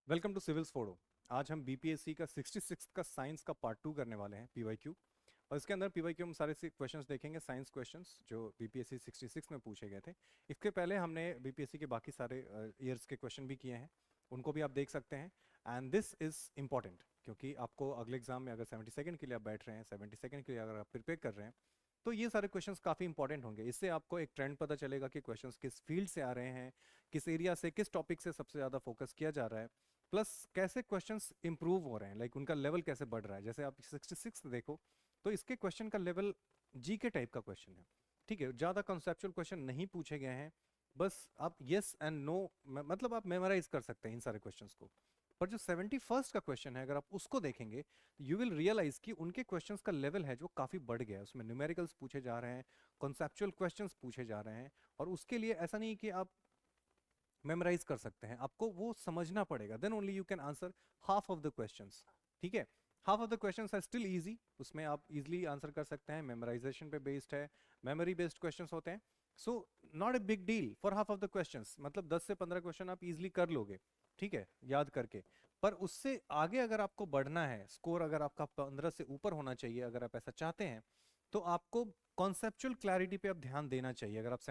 Welcome to civils फोड़ो। आज हम BPSC का 66 का साइंस का पार्ट 2 करने वाले हैं, पीवाईक्यू। और इसके अंदर पीवाईक्यू हम सारे क्वेश्चंस देखेंगे, साइंस क्वेश्चंस जो बीपीएससी 66 में पूछे गए थे। इसके पहले हमने बीपीएससी के बाकी सारे ईयर्स के क्वेश्चन भी किए हैं, उनको भी आप देख सकते हैं। एंड दिस इज़ इम्पॉर्टेंट क्योंकि आपको अगले एग्जाम में अगर 72nd के लिए आप बैठ रहे हैं, 72nd के लिए अगर आप प्रिपेयर कर रहे हैं, तो ये सारे क्वेश्चंस काफ़ी इंपॉर्टेंट होंगे। इससे आपको एक ट्रेंड पता चलेगा कि क्वेश्चंस किस फील्ड से आ रहे हैं, किस एरिया से, किस टॉपिक से सबसे ज़्यादा फोकस किया जा रहा है, प्लस कैसे क्वेश्चंस इंप्रूव हो रहे हैं, लाइक उनका लेवल कैसे बढ़ रहा है। जैसे आप 66 देखो तो इसके क्वेश्चन का लेवल जी के टाइप का क्वेश्चन है, ठीक है। ज़्यादा कंसेप्चुअल क्वेश्चन नहीं पूछे गए हैं, बस आप यस एंड नो मतलब आप मेमोराइज कर सकते हैं इन सारे क्वेश्चंस को। पर जो 71st का क्वेश्चन है, अगर आप उसको देखेंगे यू विल रियलाइज कि उनके क्वेश्चंस का लेवल है जो काफ़ी बढ़ गया है। उसमें न्यूमेरिकल्स पूछे जा रहे हैं, कॉन्सेप्चुअल क्वेश्चंस पूछे जा रहे हैं, और उसके लिए ऐसा नहीं कि आप मेमोराइज कर सकते हैं, आपको वो समझना पड़ेगा, then only you can answer half of the questions, ठीक है। Half of the questions are still easy, उसमें आप इजीली आंसर कर सकते हैं, मेमोराइजेशन पे बेस्ड है, मेमोरी बेस्ड क्वेश्चंस होते हैं। So not a big deal for half of the questions, मतलब 10 से 15 क्वेश्चन आप इजीली कर लोगे, ठीक है, याद करके। पर उससे आगे अगर आपको बढ़ना है, स्कोर अगर आपका 15 से ऊपर होना चाहिए, अगर आप ऐसा चाहते हैं, तो आपको कॉन्सेप्चुअल क्लैरिटी पे आप ध्यान देना चाहिए। अगर आप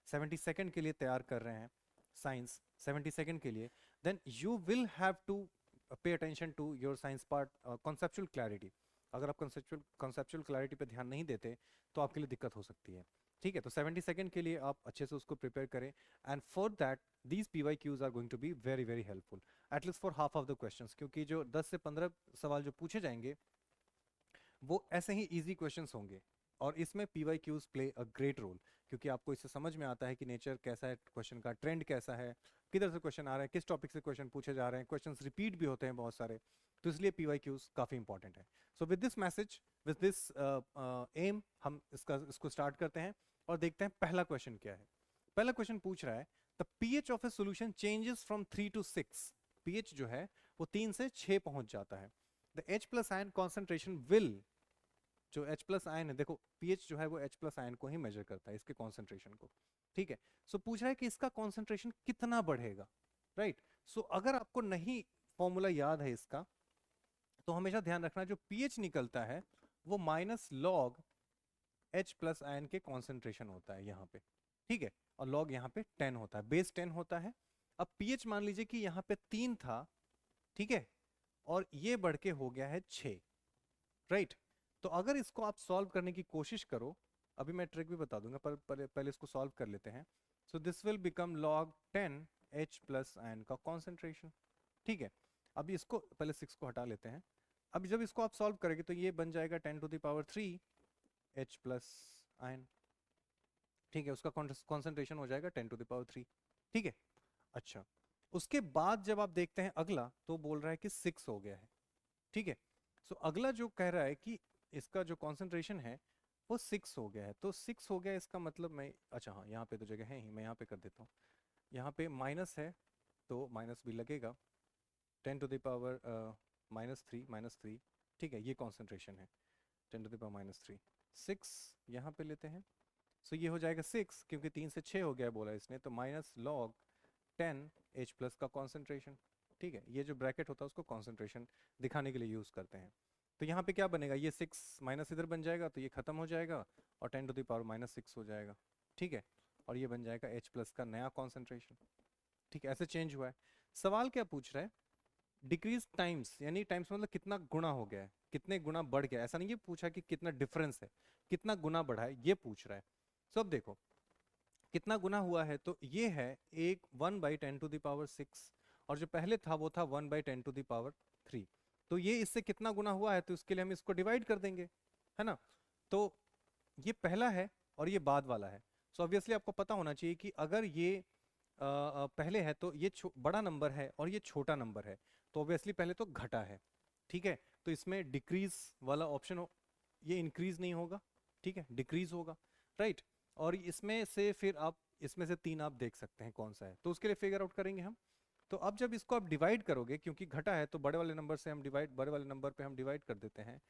72nd के लिए तैयार कर रहे हैं, साइंस 72nd के लिए, then you will have to pay attention to your science part, conceptual clarity. अगर आप कॉन्सेप्चुअल क्लैरिटी पे ध्यान नहीं देते तो आपके लिए दिक्कत हो सकती है, ठीक है। तो 72nd के लिए आप अच्छे से उसको प्रिपेयर करें, and for that these PYQs are going to be very very helpful, at least for half of the questions, क्योंकि जो 10 से 15 सवाल जो पूछे जाएंगे वो ऐसे ही इजी क्वेश्चंस होंगे। और इसमें PYQs play a great role, क्योंकि आपको इससे समझ में आता है कि नेचर कैसा है क्वेश्चन का, ट्रेंड कैसा है, किधर से क्वेश्चन आ रहा है, किस टॉपिक से क्वेश्चन पूछे जा रहे हैं, क्वेश्चंस रिपीट भी होते हैं बहुत सारे। तो इसलिए PYQs काफ़ी इंपॉर्टेंट है। So with this message, with this aim, हम इसको स्टार्ट करते हैं और देखते हैं पहला क्वेश्चन क्या है। पहला क्वेश्चन पूछ रहा है the pH of a solution changes from 3 to 6। pH जो है वो 3 से 6 पहुंच जाता है। The H+ ion concentration will, जो H+ आयन है, देखो pH जो है वो H+ आयन को ही मेजर करता है, इसके कॉन्सेंट्रेशन को, ठीक है। सो पूछ रहा है कि इसका कॉन्सेंट्रेशन कितना बढ़ेगा, राइट। सो अगर आपको नहीं फॉर्मूला याद है इसका, तो हमेशा ध्यान रखना जो pH निकलता है वो माइनस लॉग H+ आयन के कॉन्सेंट्रेशन होता है यहाँ पे, ठीक है। और लॉग यहाँ पे 10 होता है, बेस 10 होता है। अब pH मान लीजिए कि यहाँ पे 3 था, ठीक है, और ये बढ़ के हो गया है 6, राइट। तो अगर इसको आप सॉल्व करने की कोशिश करो, अभी मैं ट्रिक भी बता दूंगा, पर पहले इसको सॉल्व कर लेते हैं। So this will become log 10 H+ ion का कॉन्सेंट्रेशन, ठीक है। अभी इसको पहले 6 को हटा लेते हैं। अब जब इसको आप सॉल्व करेंगे तो ये बन जाएगा 10⁻³ H+ आयन, ठीक है। उसका कॉन्सेंट्रेशन हो जाएगा 10⁻³, ठीक है। अच्छा, उसके बाद जब आप देखते हैं अगला, तो बोल रहा है कि 6 हो गया है, ठीक है। सो अगला जो कह रहा है कि इसका जो कॉन्सेंट्रेशन है वो 6 हो गया है, तो 6 हो गया इसका मतलब, मैं अच्छा हाँ यहाँ पे तो जगह है ही, मैं यहाँ पे कर देता हूँ। यहाँ पे माइनस है तो माइनस भी लगेगा, 10⁻³ -3, ठीक है, ये कॉन्सेंट्रेशन है, 10⁻³ 6 यहाँ पे लेते हैं। सो ये हो जाएगा 6, क्योंकि 3 से 6 हो गया बोला इसने, तो माइनस लॉग 10 H+ का कॉन्सेंट्रेशन, ठीक है। ये जो ब्रैकेट होता है उसको कॉन्सेंट्रेशन दिखाने के लिए यूज़ करते हैं। तो यहाँ पे क्या बनेगा, ये 6 माइनस इधर बन जाएगा तो ये खत्म हो जाएगा, और 10⁻⁻6 हो जाएगा, ठीक है। और ये बन जाएगा H+ का नया कॉन्सेंट्रेशन, ठीक है। ऐसे चेंज हुआ है। सवाल क्या पूछ रहा है, डिक्रीज टाइम्स, यानी टाइम्स मतलब कितना गुना हो गया है, कितने गुना बढ़ गया, ऐसा नहीं ये पूछा कि कितना डिफरेंस है, कितना गुना बढ़ा है, ये पूछ रहा है। सो अब देखो कितना गुना हुआ है, तो ये है एक 1/10⁻⁶, और जो पहले था वो था 1/10⁻3। तो ये इससे कितना गुना हुआ है, तो इसके लिए हम इसको डिवाइड कर देंगे, है ना। तो ये पहला है और ये बाद वाला है। सो ऑब्वियसली आपको पता होना चाहिए कि अगर ये पहले है तो ये बड़ा नंबर है और ये छोटा नंबर है, तो ऑब्वियसली पहले तो घटा है, ठीक है। तो इसमें डिक्रीज वाला ऑप्शन हो, ये इंक्रीज नहीं होगा, ठीक है, डिक्रीज होगा, राइट। और इसमें से फिर आप इसमें से 3 आप देख सकते हैं कौन सा है, तो उसके लिए फिगर आउट करेंगे हम। तो अब जब इसको आप डिवाइड करोगे, क्योंकि घटा है तो बड़े वाले नंबर से हम डिवाइड, बड़े वाले नंबर पे हम डिवाइड कर देते हैं,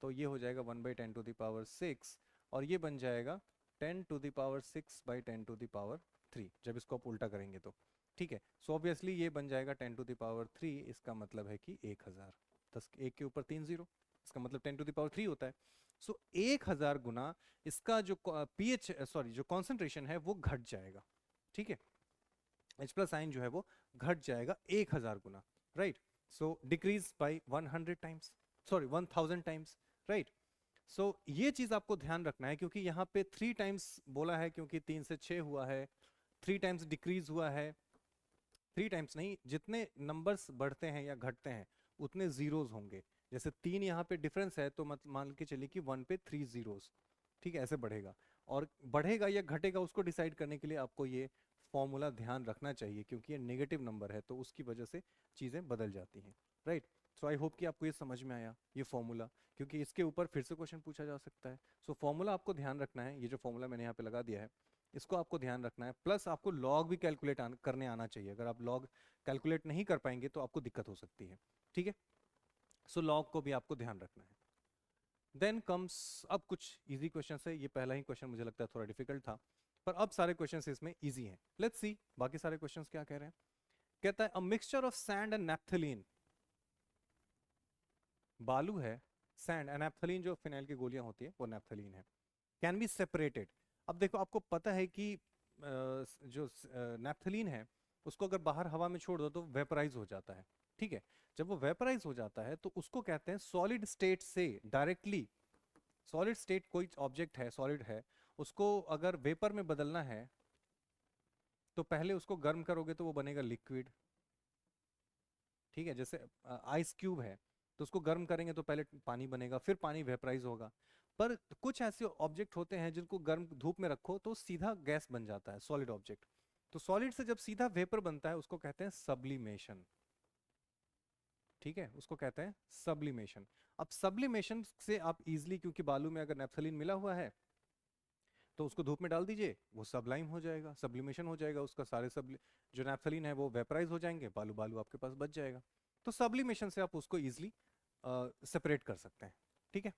तो ये हो जाएगा 1/10⁶, और ये बन जाएगा 10⁻⁶/10⁻3 जब इसको आप उल्टा करेंगे तो, ठीक है। सो ऑब्वियसली ये बन जाएगा 10⁻3, इसका मतलब है कि 1000, 10 1 के ऊपर 3 जीरो, इसका मतलब 10⁻3 होता है। सो 1000 गुना इसका जो पीएच सॉरी जो कॉन्सेंट्रेशन है वो घट जाएगा, ठीक है। H प्लस आयन जो है वो घट जाएगा 1000 गुना, right. So decrease by 100 times, sorry 1000 times, right. So ये चीज आपको ध्यान रखना है, क्योंकि यहाँ पे 3 टाइम्स बोला है, क्योंकि 3 से 6 हुआ है, 3 टाइम्स डिक्रीज हुआ है, 3 टाइम्स नहीं, जितने नंबर्स बढ़ते हैं या घटते हैं उतने जीरोस होंगे। जैसे 3 यहाँ पे डिफरेंस है तो मत मान के चलिए कि 1 पे 3 जीरोस, ठीक है, ऐसे बढ़ेगा। और बढ़ेगा या घटेगा उसको डिसाइड करने के लिए आपको ये फॉर्मूला ध्यान रखना चाहिए, क्योंकि ये नेगेटिव नंबर है तो उसकी वजह से चीज़ें बदल जाती हैं, राइट। सो आई होप कि आपको ये समझ में आया ये फॉर्मूला, क्योंकि इसके ऊपर फिर से क्वेश्चन पूछा जा सकता है। सो फॉर्मूला आपको ध्यान रखना है, ये जो फॉर्मूला मैंने यहाँ पे लगा दिया है इसको आपको ध्यान रखना है, प्लस आपको लॉग भी कैलकुलेट करने आना चाहिए। अगर आप लॉग कैलकुलेट नहीं कर पाएंगे तो आपको दिक्कत हो सकती है, ठीक है। सो लॉग को भी आपको ध्यान रखना है। देन कम्स, अब कुछ इजी क्वेश्चन है, ये पहला ही क्वेश्चन मुझे लगता है थोड़ा डिफिकल्ट था, पर अब सारे क्वेश्चन इसमें इजी हैं। लेट्स सी बाकी सारे क्वेश्चन क्या कह रहे हैं। कहता है a mixture of sand and naphthalene, बालू है, सैंड एंड नैप्थलीन जो फिनाइल की गोलियां होती है वो नैप्थलीन है, कैन बी सेपरेटेड। अब देखो आपको पता है कि जो नैप्थलीन है उसको अगर बाहर हवा में छोड़ दो तो वेपराइज हो जाता है, ठीक है। जब वो वेपराइज हो जाता है तो उसको कहते हैं सॉलिड स्टेट से डायरेक्टली, सॉलिड स्टेट कोई ऑब्जेक्ट है सॉलिड है, उसको अगर वेपर में बदलना है तो पहले उसको गर्म करोगे तो वो बनेगा लिक्विड, ठीक है। जैसे आइस क्यूब है तो उसको गर्म करेंगे तो पहले पानी बनेगा, फिर पानी वेपराइज होगा। पर कुछ ऐसे ऑब्जेक्ट होते हैं जिनको गर्म धूप में रखो तो सीधा गैस बन जाता है, सॉलिड ऑब्जेक्ट। तो सॉलिड से जब सीधा वेपर बनता है उसको कहते हैं सब्लिमेशन, ठीक है, उसको कहते हैं सब्लिमेशन। अब सब्लिमेशन से आप इजिली, क्योंकि बालू में अगर नेफ्थलीन मिला हुआ है तो उसको धूप में डाल दीजिए, वो सब्लाइम हो जाएगा, सब्लिमेशन हो जाएगा उसका, सारे सब जो नेफ्थलीन है वो वेपराइज हो जाएंगे, बालू बालू आपके पास बच जाएगा। तो सब्लिमेशन से आप उसको इजिली सेपरेट कर सकते हैं, ठीक है।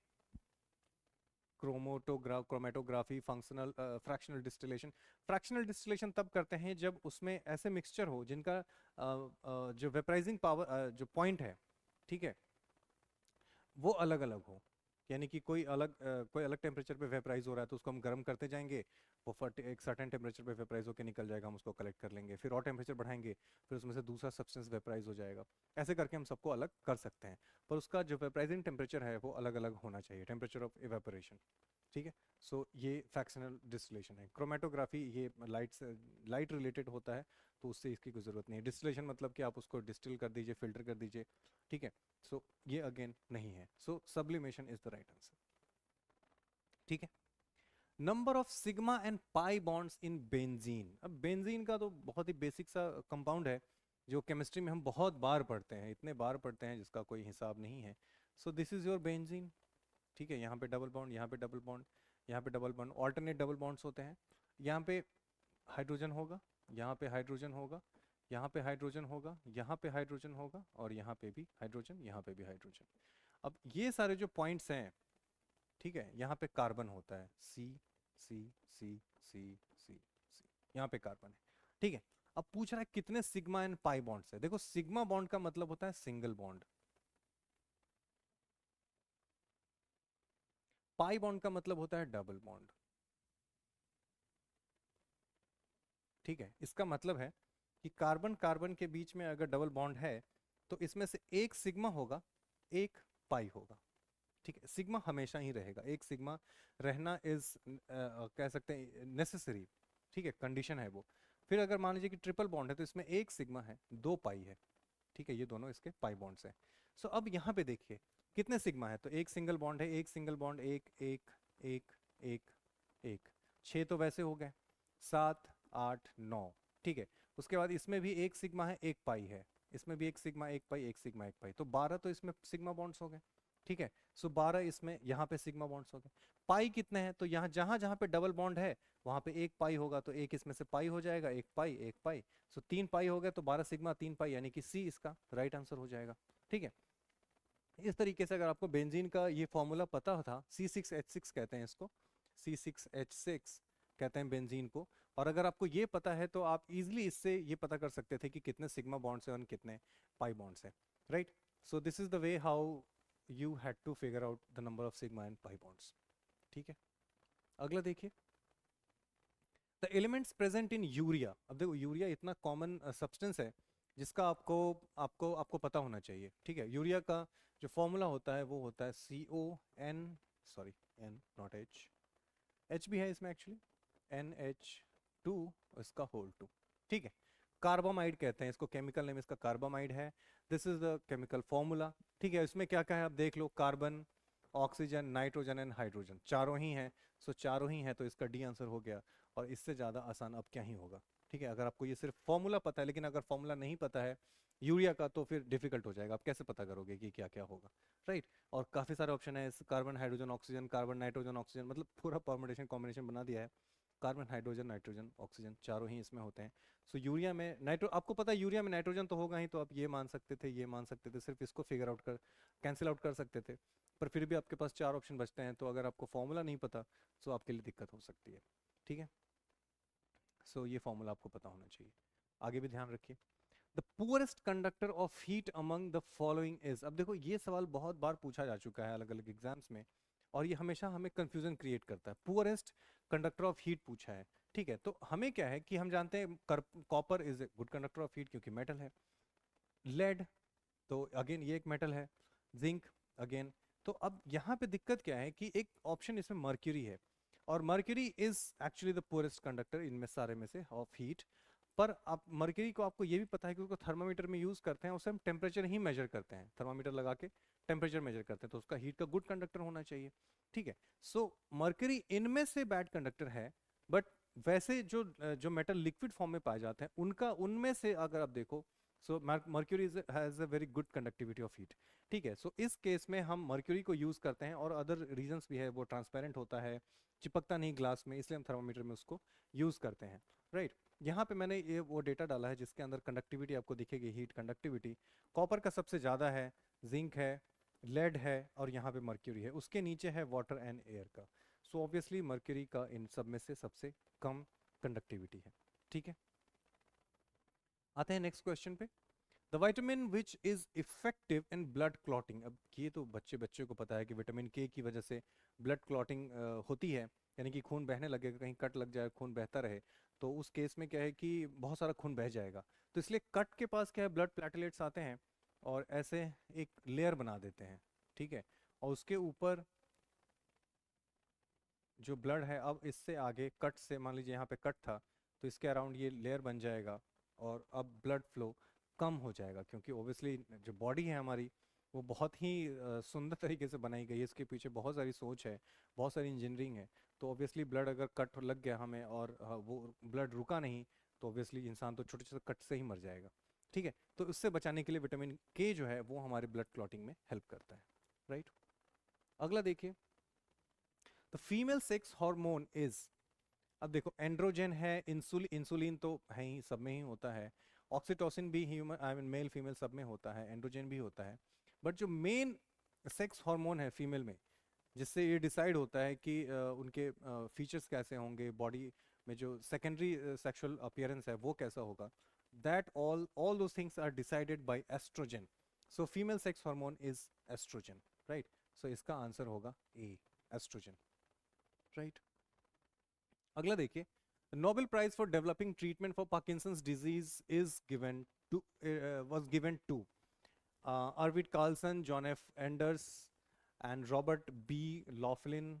Chromatography, functional fractional distillation. Fractional distillation तब करते हैं जब उसमें ऐसे मिक्सचर हो जिनका जो वेपराइजिंग पावर जो पॉइंट है, ठीक है, वो अलग अलग हो। यानी कि कोई अलग टेम्परेचर पे वेपराइज हो रहा है तो उसको हम गर्म करते जाएंगे, वो एक सर्टेन टेम्परेचर पे वेपराइज होकर निकल जाएगा, हम उसको कलेक्ट कर लेंगे, फिर और टेम्परेचर बढ़ाएंगे, फिर उसमें से दूसरा सब्सटेंस वेपराइज हो जाएगा। ऐसे करके हम सबको अलग कर सकते हैं, पर उसका जो वेपराइजिंग टेम्परेचर है वो अलग अलग होना चाहिए, टेम्परेचर ऑफ इवेपोरेशन, ठीक है। सो ये फ्रैक्शनल डिस्टिलेशन है। क्रोमेटोग्राफी ये लाइट से, लाइट रिलेटेड होता है तो उससे इसकी कोई ज़रूरत नहीं है। डिस्टिलेशन मतलब कि आप उसको डिस्टिल कर दीजिए, फिल्टर कर दीजिए, ठीक है। सो ये अगेन नहीं है, so sublimation is the right answer, ठीक है। Number of sigma and pi bonds in benzene. अब बेंजीन का तो बहुत ही बेसिक सा कंपाउंड है जो केमिस्ट्री में हम बहुत बार पढ़ते हैं, इतने बार पढ़ते हैं जिसका कोई हिसाब नहीं है। सो दिस इज योर बेंजीन, ठीक है। यहाँ पे डबल बॉन्ड, यहाँ पे डबल बॉन्ड, यहाँ पे double bond, alternate double bonds होते हैं। यहाँ पे हाइड्रोजन होगा, यहाँ पे हाइड्रोजन होगा, यहाँ पे हाइड्रोजन होगा, यहाँ पे हाइड्रोजन होगा, और यहाँ पे भी हाइड्रोजन, यहाँ पे भी हाइड्रोजन। अब ये सारे जो पॉइंट्स हैं, ठीक है, यहाँ पे कार्बन होता है, सी सी सी सी सी सी, यहाँ पे कार्बन है, ठीक है। अब पूछ रहा है कितने सिग्मा एंड पाई बॉन्ड्स है। देखो सिग्मा बॉन्ड का मतलब होता है सिंगल बॉन्ड, पाई बॉन्ड का मतलब होता है डबल बॉन्ड, ठीक है। इसका मतलब है कि कार्बन कार्बन के बीच में अगर डबल बॉन्ड है तो इसमें से एक सिग्मा होगा, एक पाई होगा, ठीक है। सिग्मा हमेशा ही रहेगा, एक सिग्मा रहना इज कह सकते हैं नेसेसरी, ठीक है, कंडीशन है वो। फिर अगर मान लीजिए कि ट्रिपल बॉन्ड है तो इसमें एक सिग्मा है, दो पाई है, ठीक है, ये दोनों इसके पाई बॉन्ड्स हैं। सो अब यहाँ पे देखिए कितने सिग्मा है, तो एक सिंगल बॉन्ड है, एक सिंगल बॉन्ड, एक एक एक एक एक, छः तो वैसे हो गए, सात आठ नौ, ठीक है। उसके बाद इसमें भी एक सिग्मा है, एक पाई है, इसमें भी एक सिग्मा एक पाई, एक सिग्मा एक पाई, तो 12 तो इसमें सिग्मा बॉन्ड्स हो गए, ठीक है। सो 12 इसमें, यहाँ पे सिग्मा बॉन्ड्स हो गए। पाई कितने हैं, तो यहाँ जहाँ जहाँ पे डबल बॉन्ड है वहाँ पे एक पाई होगा, तो एक इसमें से पाई हो जाएगा, एक पाई एक पाई, सो 3 पाई हो गए, तो 12 सिग्मा 3 पाई, यानी कि सी इसका राइट आंसर हो जाएगा, ठीक है। इस तरीके से अगर आपको बेंजीन का ये फॉर्मूला पता था, C6H6 कहते हैं इसको, C6H6 कहते हैं बेंजीन को, और अगर आपको ये पता है तो आप इजीली इससे ये पता कर सकते थे कि कितने सिग्मा बॉन्ड्स हैं और कितने पाई बॉन्ड्स हैं, right? So this is the way how you had to figure out the number of sigma and pi bonds, ठीक है? अगला देखिए, the elements present in urea. अब देखो यूरिया इतना कॉमन सब्सटेंस है जिसका आपको आपको आपको पता होना चाहिए, ठीक है? यूरिया का जो फॉर्मूला होता है वो होता है CON, sorry N not H, H भी है इसमें एक्चुअली, NH2 इसका होल 2, ठीक है? कार्बामाइड कहते हैं इसको, केमिकल नेम इसका कार्बामाइड है। This is the chemical formula, ठीक है? इसमें क्या क्या है आप देख लो, carbon, oxygen, nitrogen and hydrogen, चारों ही हैं। सो चारों ही हैं तो इसका डी आंसर हो गया, और इससे ज़्यादा आसान अब क्या ही होगा, ठीक है? अगर आपको ये सिर्फ फॉर्मूला पता है, लेकिन अगर फॉर्मूला नहीं पता है यूरिया का तो फिर डिफिकल्ट हो जाएगा, आप कैसे पता करोगे कि क्या क्या होगा, राइट? और काफ़ी सारे ऑप्शन है, carbon hydrogen oxygen, carbon nitrogen oxygen, मतलब पूरा परमुटेशन कॉम्बिनेशन बना दिया है। कार्बन हाइड्रोजन नाइट्रोजन ऑक्सीजन चारों ही इसमें होते हैं। सो यूरिया में आपको पता है यूरिया में नाइट्रोजन तो होगा ही, तो आप ये मान सकते थे, ये मान सकते थे, सिर्फ इसको फिगर आउट कर कैंसिल आउट कर सकते थे। पर फिर भी आपके पास 4 ऑप्शन बचते हैं, तो अगर आपको फॉर्मूला नहीं पता तो आपके लिए दिक्कत हो सकती है, ठीक है? सो ये फॉर्मूला आपको पता होना चाहिए। आगे भी ध्यान रखिए, the poorest conductor of heat among the following is. अब देखो ये सवाल बहुत बार पूछा जा चुका है अलग अलग एग्जाम्स में, और ये हमेशा हमें कंफ्यूजन क्रिएट करता है। पुअरेस्ट कंडक्टर ऑफ हीट पूछा है, ठीक है? तो हमें क्या है कि हम जानते हैं copper is a good conductor of heat क्योंकि मेटल है, लेड तो अगेन ये एक मेटल है, जिंक अगेन। तो अब यहाँ पे दिक्कत क्या है कि एक ऑप्शन इसमें मर्क्यूरी है, और mercury is actually the poorest conductor इनमें सारे में से ऑफ हीट। पर आप मर्क्यूरी को आपको ये भी पता है कि उसको थर्मामीटर में यूज करते हैं, उससे हम टेम्परेचर ही मेजर करते हैं, थर्मामीटर लगा के टेम्परेचर मेजर करते हैं, तो उसका हीट का गुड कंडक्टर होना चाहिए, ठीक है? सो मर्क्यूरी इनमें से बैड कंडक्टर है, बट वैसे जो मेटल लिक्विड फॉर्म में पाए जाते हैं उनका उनमें से अगर आप देखो, so mercury has a very good conductivity of heat, ठीक है? सो इस केस में हम मर्क्यूरी को यूज करते हैं, और अदर रीजंस भी है, वो ट्रांसपेरेंट होता है, चिपकता नहीं ग्लास में, इसलिए हम थर्मामीटर में उसको यूज करते हैं, राइट? यहाँ पे मैंने ये वो डेटा डाला है जिसके अंदर कंडक्टिविटी आपको दिखेगी, हीट कंडक्टिविटी। कॉपर का सबसे ज़्यादा है, जिंक है, लेड है, और यहाँ पे मर्क्यूरी है, उसके नीचे है वाटर एंड एयर का। सो ऑब्वियसली मर्क्यूरी का इन सब में से सबसे कम कंडक्टिविटी है, ठीक है? आते हैं नेक्स्ट क्वेश्चन पे, the vitamin which is effective in blood clotting. अब ये तो बच्चे बच्चे को पता है कि विटामिन के की वजह से ब्लड क्लॉटिंग होती है, यानी कि खून बहने लगेगा, कहीं कट लग जाए खून बहता रहे, तो उस केस में क्या है कि बहुत सारा खून बह जाएगा। तो इसलिए कट के पास क्या है, ब्लड प्लेटलेट्स आते हैं और ऐसे एक लेयर बना देते हैं, ठीक है? और उसके ऊपर जो ब्लड है, अब इससे आगे कट से, मान लीजिए यहाँ पे कट था, तो इसके अराउंड ये लेयर बन जाएगा, और अब ब्लड फ्लो कम हो जाएगा, क्योंकि ओबियसली जो बॉडी है हमारी वो बहुत ही सुंदर तरीके से बनाई गई है, इसके पीछे बहुत सारी सोच है, बहुत सारी इंजीनियरिंग है। तो ऑब्वियसली ब्लड अगर कट लग गया हमें और वो ब्लड रुका नहीं, तो ऑब्वियसली इंसान तो छोटे छोटे कट से ही मर जाएगा, ठीक है? तो उससे बचाने के लिए विटामिन के जो है वो हमारे ब्लड क्लॉटिंग में हेल्प करता है, राइट? अगला देखिए, the female sex hormone is. अब देखो एंड्रोजन है, इंसुलिन तो है ही, सब में ही होता है, ऑक्सीटोसिन भी human I mean male female सब में होता है, एंड्रोजन भी होता है। बट जो मेन सेक्स हार्मोन है फीमेल में, जिससे ये डिसाइड होता है कि उनके फीचर्स कैसे होंगे, बॉडी में जो सेकेंडरी सेक्सुअल अपीयरेंस है वो कैसा होगा, that all those things are decided by estrogen. So female sex hormone is estrogen, right? So इसका आंसर होगा ए, एस्ट्रोजन, राइट? अगला देखिए, Nobel prize for developing treatment for Parkinson's disease is given to was given to Arvid Carlsson, John F Enders and Robert B Laughlin,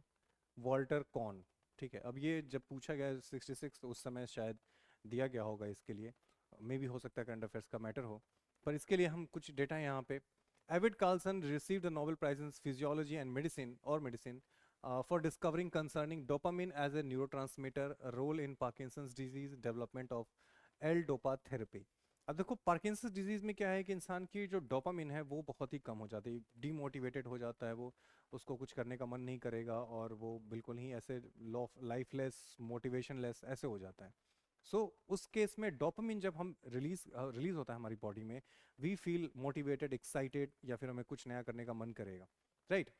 Walter Kohn, ठीक है? अब ये जब पूछा गया 66 तो उस समय शायद दिया गया होगा इसके लिए, मे भी हो सकता है करंट अफेयर्स का मैटर हो, पर इसके लिए हम कुछ डेटा यहाँ पे, Arvid Carlsson received the Nobel prize in physiology and medicine for discovering concerning dopamine as a neurotransmitter, a role in Parkinson's disease, development of L-dopa therapy। अब देखो पार्किंसंस डिजीज में क्या है कि इंसान की जो डोपामिन है वो बहुत ही कम हो जाती है, डीमोटिवेटेड हो जाता है वो, उसको कुछ करने का मन नहीं करेगा, और वो बिल्कुल ही ऐसे लाइफलेस, मोटिवेशनलेस ऐसे हो जाता है। उस केस में डोपामिन जब हम रिलीज होता है हमारी बॉडी में, वी फील मोटिवेटेड, एक्साइटेड, या फिर हमें कुछ नया करने का मन करेगा, राइट?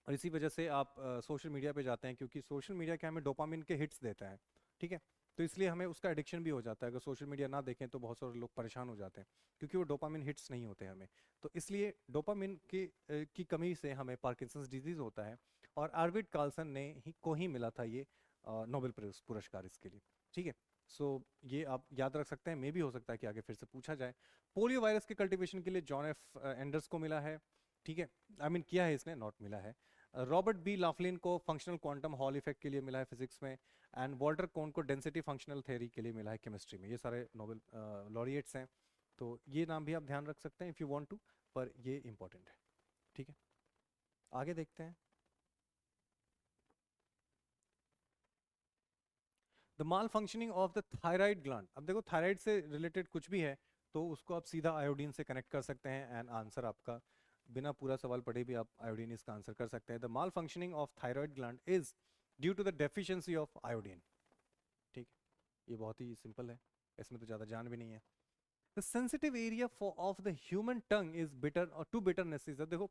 और इसी वजह से आप सोशल मीडिया पे जाते हैं, क्योंकि सोशल मीडिया क्या हमें डोपामिन के हिट्स देता है, ठीक है? तो इसलिए हमें उसका एडिक्शन भी हो जाता है। अगर सोशल मीडिया ना देखें तो बहुत सारे लोग परेशान हो जाते हैं, क्योंकि वो डोपामिन हिट्स नहीं होते हमें। तो इसलिए डोपामिन की कमी से हमें पार्किंसंस डिजीज होता है, और आर्विड कार्लसन ने को ही मिला था ये नोबेल पुरस्कार इसके लिए। ठीक है, सो ये आप याद रख सकते हैं, मे भी हो सकता है कि आगे फिर से पूछा जाए। पोलियो वायरस के कल्टीवेशन के लिए जॉन एफ एंडर्स को मिला है। ठीक है, आई मीन किया है इसने, नॉट मिला है। रॉबर्ट बी लाफ्लिन को फंक्शनल क्वांटम हॉल इफेक्ट के लिए मिला है फिजिक्स में, एंड वॉल्टर कोन को डेंसिटी फंक्शनल थ्योरी के लिए मिला है केमिस्ट्री में। ये सारे नोबेल लॉरिएट्स हैं, तो ये नाम भी आप ध्यान रख सकते हैं इफ़ यू वांट टू, पर ये इंपॉर्टेंट है। ठीक है, आगे देखते हैं। The malfunctioning of the thyroid gland. अब देखो थायराइड से रिलेटेड कुछ भी है तो उसको आप सीधा आयोडीन से कनेक्ट कर सकते हैं, एंड आंसर आपका बिना पूरा सवाल पढ़े भी आप आयोडीन इसका आंसर कर सकते हैं। The malfunctioning of thyroid gland is due to the deficiency of iodine. ठीक, ये बहुत ही सिंपल है, इसमें तो ज़्यादा जान भी नहीं है। The sensitive area for of the human tongue is bitter और टू बिटरनेस इज। देखो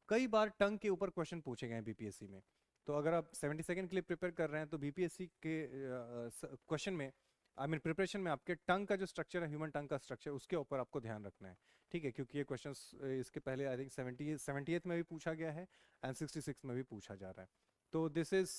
कई बार टंग के ऊपर क्वेश्चन पूछे गए हैं बीपीएससी में, तो अगर आप 72 के लिए प्रिपेयर कर रहे हैं तो बीपीएससी के क्वेश्चन में, आई मीन प्रिपरेशन में, आपके टंग का जो स्ट्रक्चर है, ह्यूमन टंग का स्ट्रक्चर, उसके ऊपर आपको ध्यान रखना है। ठीक है, क्योंकि ये क्वेश्चन इसके पहले आई थिंक 78 में भी पूछा गया है, एंड 66 में भी पूछा जा रहा है। तो दिस इज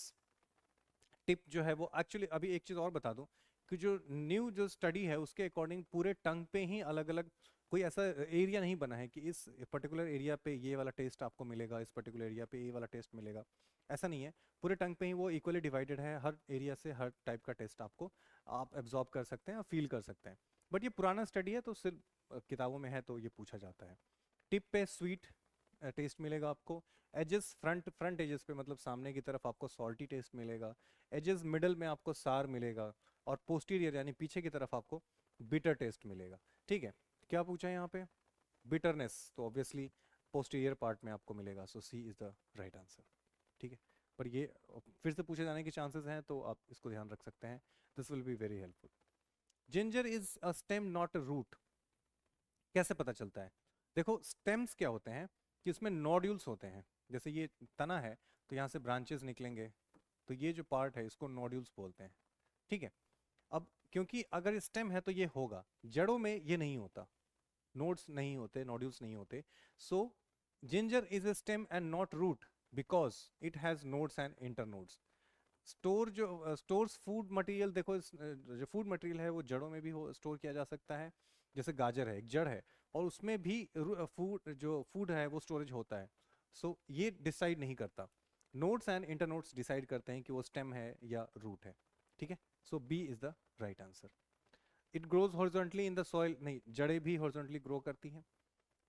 टिप जो है वो एक्चुअली, अभी एक चीज़ और बता दूं कि जो न्यू जो स्टडी है उसके अकॉर्डिंग पूरे टंग पे ही अलग अलग कोई ऐसा एरिया नहीं बना है कि इस पर्टिकुलर एरिया पे ये वाला टेस्ट आपको मिलेगा, इस पर्टिकुलर एरिया पे ये वाला टेस्ट मिलेगा, ऐसा नहीं है। पूरे टंग पे ही वो इक्वली डिवाइडेड है, हर एरिया से हर टाइप का टेस्ट आपको आप एब्जॉर्ब कर सकते हैं और फील कर सकते हैं। बट ये पुराना स्टडी है तो सिर्फ किताबों में है तो ये पूछा जाता है। टिप पे स्वीट टेस्ट मिलेगा आपको, एजेस फ्रंट एजेस पे मतलब सामने की तरफ आपको सॉल्टी टेस्ट मिलेगा, एजेस मिडल में आपको सार मिलेगा, और पोस्टीरियर यानी पीछे की तरफ आपको बिटर टेस्ट मिलेगा। ठीक है, क्या पूछा है यहाँ पे, बिटरनेस, तो ऑब्वियसली पोस्टीरियर पार्ट में आपको मिलेगा, सो सी इज द राइट आंसर। ठीक है, पर ये फिर से पूछे जाने के चांसेस हैं तो आप इसको ध्यान रख सकते हैं, this will be very helpful. Ginger is a stem not a root, कैसे पता चलता है? देखो स्टेम्स क्या होते हैं कि इसमें नोड्यूल्स होते हैं, जैसे ये तना है तो यहाँ से ब्रांचेस निकलेंगे, तो ये जो पार्ट है इसको नोड्यूल्स बोलते हैं। ठीक है, अब क्योंकि अगर स्टेम है तो ये होगा, जड़ों में ये नहीं होता, नोड्स नहीं होते, नोड्यूल्स नहीं होते। सो ginger is a stem and not root because it has nodes and internodes. Stores food material, देखो जो फूड मटेरियल है वो जड़ों में भी स्टोर किया जा सकता है, जैसे गाजर है एक जड़ है और उसमें भी फूड जो फूड है वो स्टोरेज होता है। सो ये डिसाइड नहीं करता, नोड्स एंड इंटरनोड्स डिसाइड करते हैं कि वो स्टेम है या रूट है। ठीक है, so B is the right answer. It grows horizontally in the soil, नहीं, जड़ें भी हॉरिजॉन्टली ग्रो करती हैं।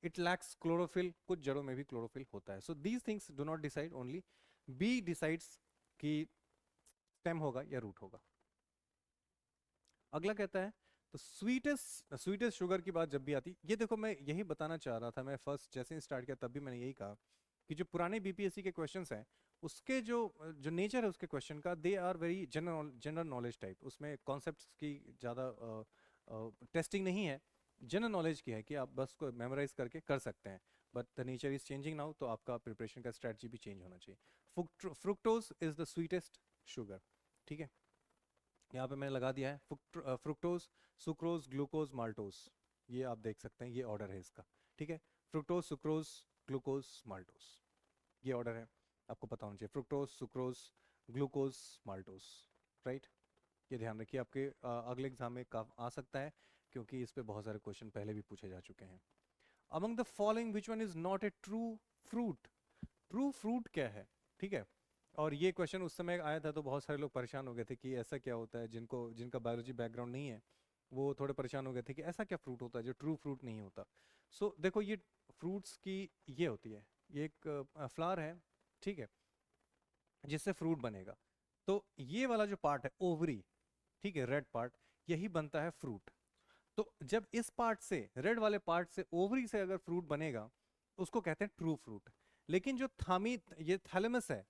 इट लैक्स क्लोरोफिल, कुछ जड़ों में भी क्लोरोफिल होता है। So these things do not decide, only B decides कि स्टेम होगा या रूट होगा। अगला कहता है तो स्वीटेस्ट शुगर की बात जब भी आती, ये देखो मैं यही बताना चाह रहा था, मैं फर्स्ट जैसे ही स्टार्ट किया तब भी मैंने यही कहा कि जो पुराने बीपीएससी के क्वेश्चंस हैं उसके जो जो नेचर है उसके क्वेश्चन का, they are very general knowledge type, उसमें कॉन्सेप्ट्स की ज़्यादा टेस्टिंग नहीं है, जनरल नॉलेज की है कि आप बस को मेमोराइज करके कर सकते हैं। But the nature is changing now, तो आपका प्रिपरेशन का स्ट्रेटजी भी चेंज होना चाहिए। Fructose is the sweetest sugar. ठीक है, यहाँ पे मैंने लगा दिया है फ्रुक्टोज, सुक्रोज, ग्लूकोज, माल्टोज, ये आप देख सकते हैं, ये ऑर्डर है इसका। ठीक है, फ्रुक्टोज, सुक्रोज, ग्लूकोज, माल्टोज, ये ऑर्डर है, आपको पता होना चाहिए, fructose, sucrose, glucose, maltose, right. ये ध्यान रखिए, आपके अगले एग्जाम में आ सकता है, क्योंकि इस पे बहुत सारे क्वेश्चन पहले भी पूछे जा चुके हैं। Among the following which one is not a true fruit, true fruit क्या है? ठीक है, और ये क्वेश्चन उस समय आया था तो बहुत सारे लोग परेशान हो गए थे कि ऐसा क्या होता है, जिनका बायोलॉजी बैकग्राउंड नहीं है वो थोड़े परेशान हो गए थे कि ऐसा क्या फ्रूट होता है जो ट्रू फ्रूट नहीं होता। सो देखो ये फ्रूट्स की ये होती है, ये एक फ्लावर है, ठीक है, जिससे फ्रूट बनेगा। तो ये वाला जो पार्ट है ओवरी, ठीक है, रेड पार्ट, यही बनता है फ्रूट। तो जब इस पार्ट से, रेड वाले पार्ट से, ओवरी से अगर फ्रूट बनेगा उसको कहते हैं ट्रू फ्रूट। लेकिन जो थामी, ये थैलेमस है,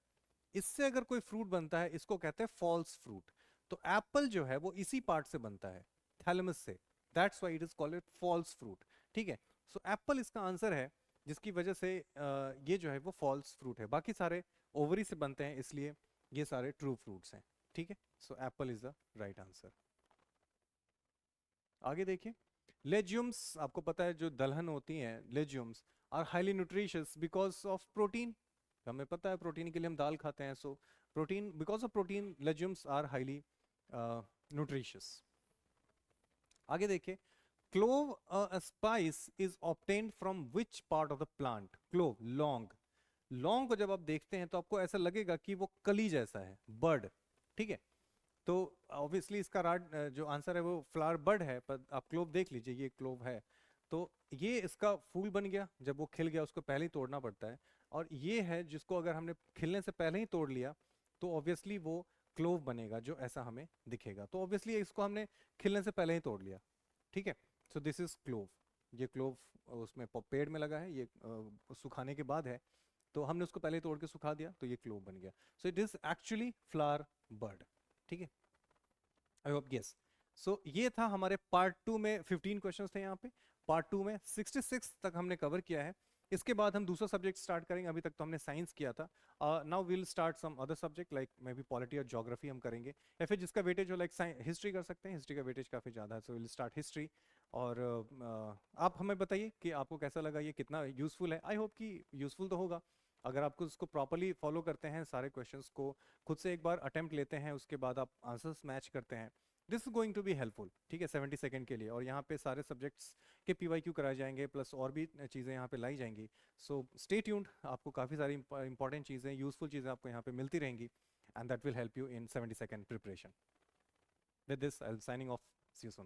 इससे अगर कोई फ्रूट बनता है इसको कहते हैं फॉल्स फ्रूट। तो एप्पल जो है वो इसी पार्ट से बनता है, थैलेमस से, that's why it is called false fruit. ठीक है, सो एप्पल इसका आंसर है, जिसकी वजह से ये जो है वो फॉल्स फ्रूट है, बाकी सारे ओवरी से बनते हैं, इसलिए ये सारे ट्रू फ्रूट्स हैं। ठीक है, so apple is the right answer. आगे देखिए, लेज्यूम्स, आपको पता है जो दलहन होती हैं legumes are highly nutritious because of protein. हमें पता है प्रोटीन के लिए हम दाल खाते हैं, so protein, because of protein legumes are highly nutritious. आगे देखिए, clove a spice is obtained from which part of the plant. Clove, लौंग, लौंग को जब आप देखते हैं तो आपको ऐसा लगेगा कि वो कली जैसा है, बर्ड, ठीक है। तो ऑब्वियसली इसका जो आंसर है वो फ्लावर बर्ड है, पर आप क्लोव देख लीजिए, ये क्लोव है। तो ये इसका फूल बन गया, जब वो खिल गया उसको पहले ही तोड़ना पड़ता है। और ये है जिसको अगर हमने खिलने से पहले ही तोड़ लिया तो ऑब्वियसली वो क्लोव बनेगा, जो ऐसा हमें दिखेगा। तो ऑब्वियसली इसको हमने खिलने से पहले ही तोड़ लिया, ठीक है। सो दिस इज क्लोव। ये क्लोव उसमें पेड़ में लगा है, ये सुखाने के बाद है, तो हमने उसको पहले तोड़ के सुखा दिया तो ये क्लोव बन गया। So it is actually flower bird, ठीक है। I hope guess. सो ये था हमारे पार्ट 2 में 15 क्वेश्चंस थे यहाँ पे। पार्ट 2 में 66 तक हमने कवर किया है। इसके बाद हम दूसरा सब्जेक्ट स्टार्ट करेंगे। अभी तक तो हमने साइंस किया था। Now will start some other subject like maybe polity और ज्योग्राफी हम करेंगे, या फिर जिसका वेटेज हो लाइक हिस्ट्री कर सकते हैं। हिस्ट्री का वेटेज काफ़ी ज़्यादा है, सो विल स्टार्ट हिस्ट्री। और आप हमें बताइए कि आपको कैसा लगा, ये कितना यूजफुल है। आई होप कि यूजफुल तो होगा। अगर आपको इसको प्रॉपरली फॉलो करते हैं, सारे क्वेश्चंस को खुद से एक बार अटेम्प्ट लेते हैं, उसके बाद आप आंसर्स मैच करते हैं, this is going to be helpful, ठीक है, 70 सेकंड के लिए। और यहाँ पे सारे सब्जेक्ट्स के PYQ कराए जाएंगे, प्लस और भी चीज़ें यहाँ पे लाई जाएंगी। सो स्टे ट्यून्ड, आपको काफ़ी सारी इंपॉर्टेंट चीज़ें, यूजफुल चीज़ें आपको यहाँ पे मिलती रहेंगी, and that will help you in 70 second preparation. With this I am signing off, see you soon.